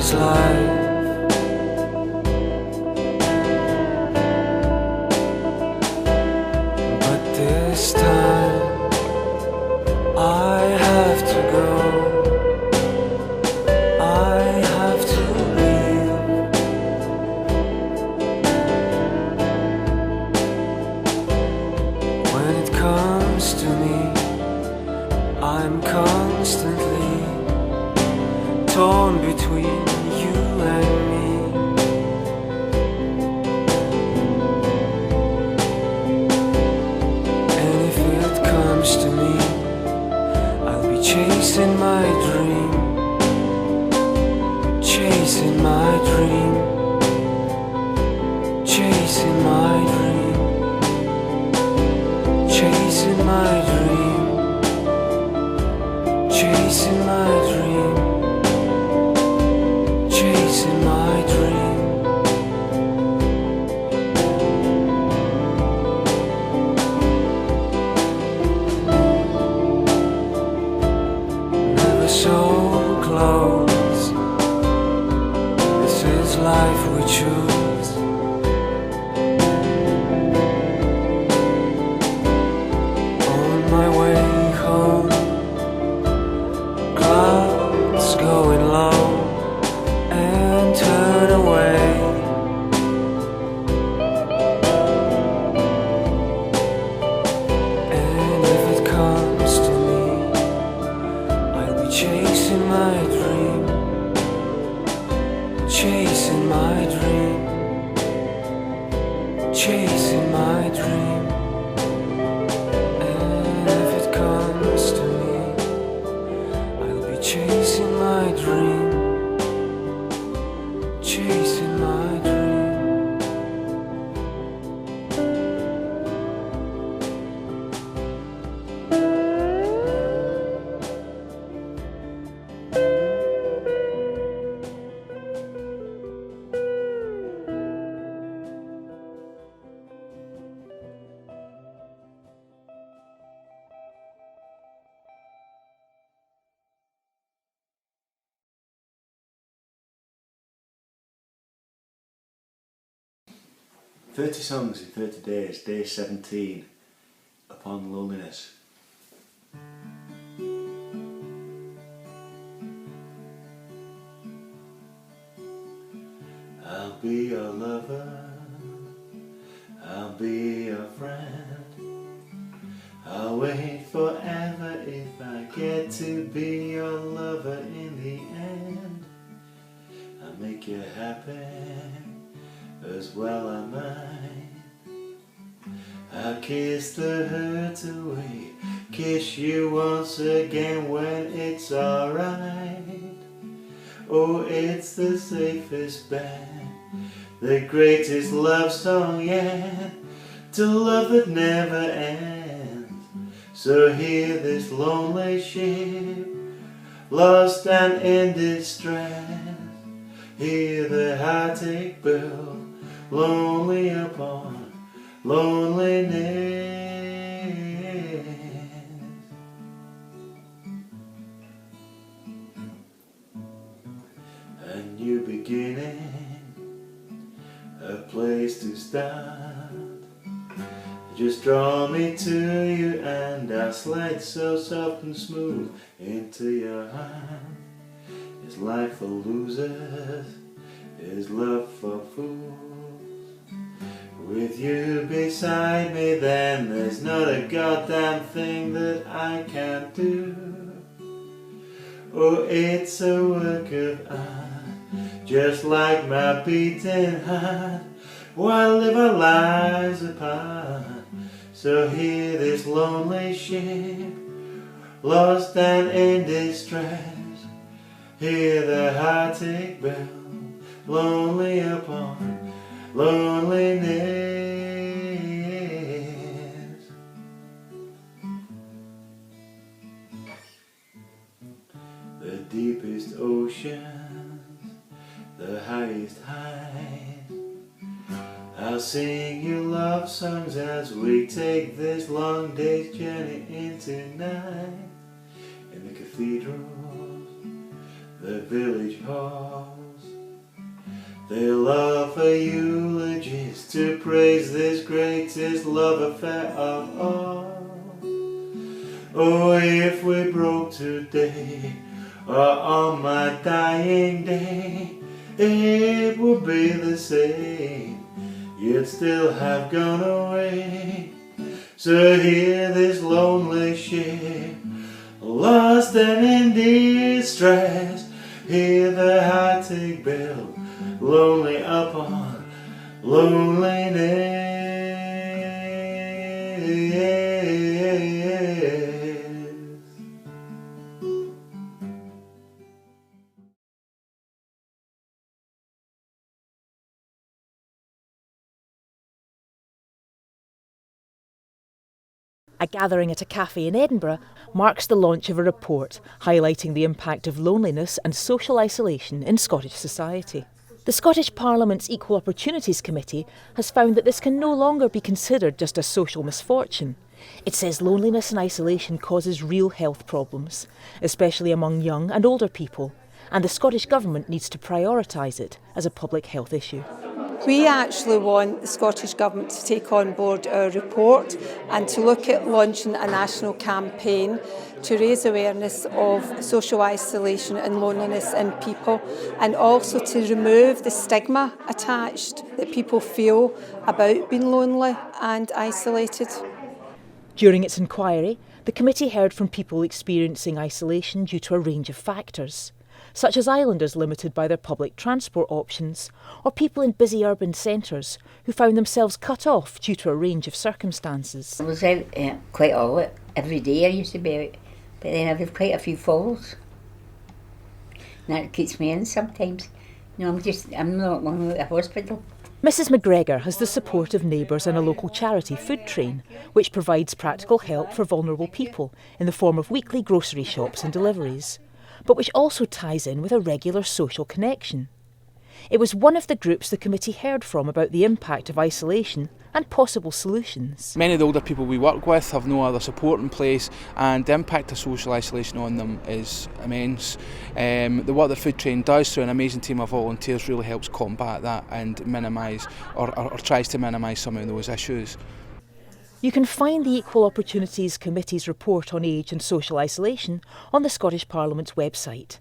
is life. But this time I have to go. I have to leave. When it comes to me, I'm constantly torn between you and me. And if it comes to me, I'll be chasing my dream, chasing my dream, chasing my dream, chasing my dream, chasing my dream, chasing my dream. Never so close. This is life we choose. On my way home, clouds going low and turn away. And if it comes to me, I'll be chasing my dream, chasing my dream, chasing my dream. And if it comes to me, I'll be chasing my dream, chasing my dream. "30 songs in 30 days, day 17, upon loneliness." I'll be your lover, I'll be your friend, I'll wait forever if I get to be your lover in the end. I'll make you happy, as well I might. I'll kiss the hurt away, kiss you once again when it's alright. Oh, it's the safest bet, the greatest love song yet, to love that never ends. So hear this lonely ship, lost and in distress. Hear the heartache build, lonely upon loneliness. A new beginning, a place to start. Just draw me to you and I'll slide so soft and smooth into your heart. Is life for losers? Is love for fools? With you beside me then there's not a goddamn thing that I can't do. Oh, it's a work of art, just like my beating heart, while live our lives apart. So hear this lonely ship, lost and in distress. Hear the heartache bell, lonely upon loneliness. The deepest oceans, the highest heights, I'll sing you love songs as we take this long day's journey into night. In the cathedrals, the village halls, They'll offer eulogies to praise this greatest love affair of all. Oh, if we broke today, or on my dying day, it would be the same. You'd still have gone away. So hear this lonely ship, lost and in distress. Hear the heartache bell, lonely upon loneliness. A gathering at a cafe in Edinburgh marks the launch of a report highlighting the impact of loneliness and social isolation in Scottish society. The Scottish Parliament's Equal Opportunities Committee has found that this can no longer be considered just a social misfortune. It says loneliness and isolation causes real health problems, especially among young and older people, and the Scottish Government needs to prioritise it as a public health issue. We actually want the Scottish Government to take on board our report and to look at launching a national campaign to raise awareness of social isolation and loneliness in people, and also to remove the stigma attached that people feel about being lonely and isolated. During its inquiry, the committee heard from people experiencing isolation due to a range of factors, such as islanders limited by their public transport options, or people in busy urban centres who found themselves cut off due to a range of circumstances. I was out quite a lot. Every day I used to be out, but then I've had quite a few falls. And that keeps me in sometimes. No, I'm not long out of hospital. Mrs McGregor has the support of neighbours and a local charity, Food Train, which provides practical help for vulnerable people in the form of weekly grocery shops and deliveries, but which also ties in with a regular social connection. It was one of the groups the committee heard from about the impact of isolation and possible solutions. Many of the older people we work with have no other support in place, and the impact of social isolation on them is immense. The work that Food Train does through an amazing team of volunteers really helps combat that and minimise or tries to minimise some of those issues. You can find the Equal Opportunities Committee's report on age and social isolation on the Scottish Parliament's website.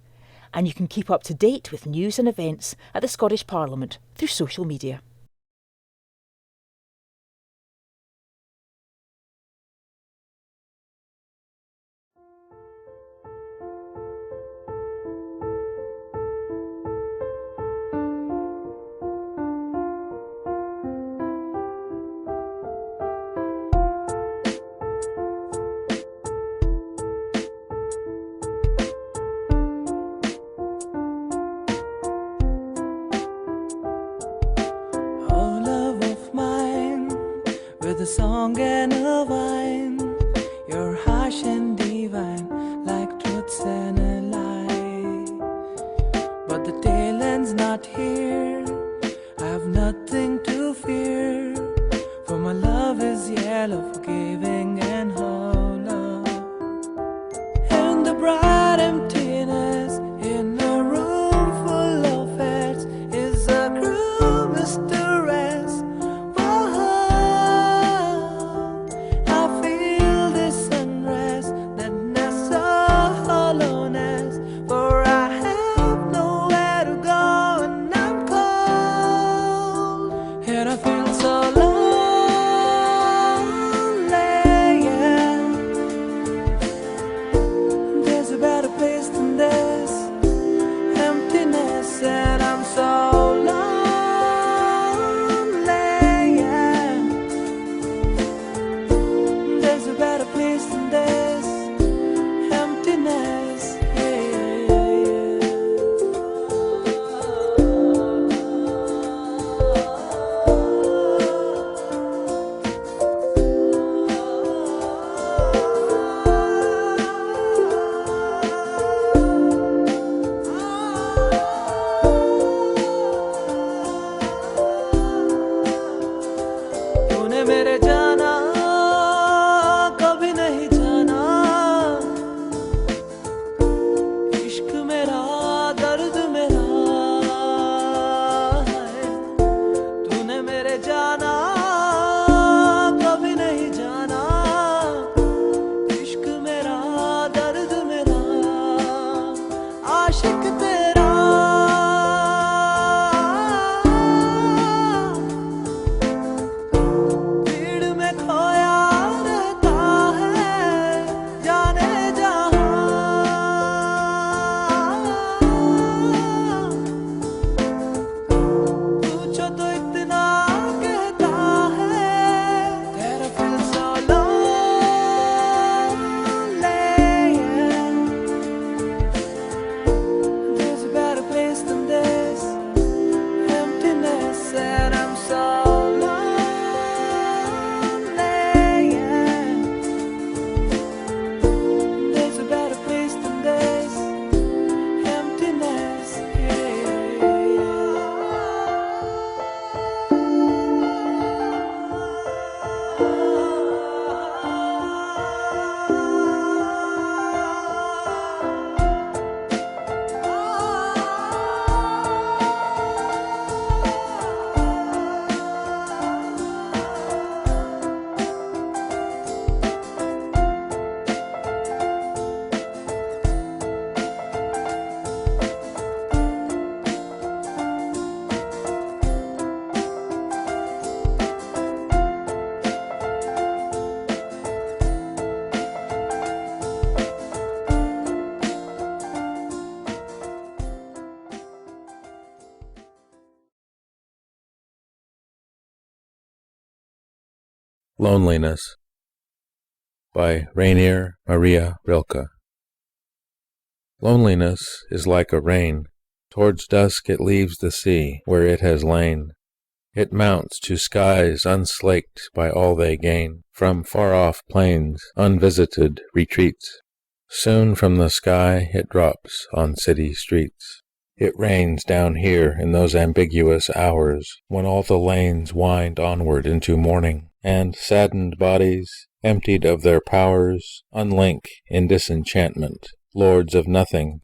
And you can keep up to date with news and events at the Scottish Parliament through social media. A song and a vine, you're harsh and divine, like truths and a lie. But the tail end's not here, I have nothing to fear, for my love is yellow, forgiving and hollow. And the bright emptiness in a room full of heads is a cruel mystery. Loneliness by Rainier Maria Rilke. Loneliness is like a rain. Towards dusk it leaves the sea where it has lain. It mounts to skies unslaked by all they gain. From far-off plains unvisited retreats. Soon from the sky it drops on city streets. It rains down here in those ambiguous hours when all the lanes wind onward into morning, and saddened bodies, emptied of their powers, unlink in disenchantment, lords of nothing,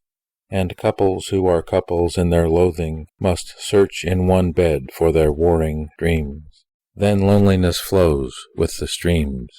and couples who are couples in their loathing must search in one bed for their warring dreams. Then loneliness flows with the streams.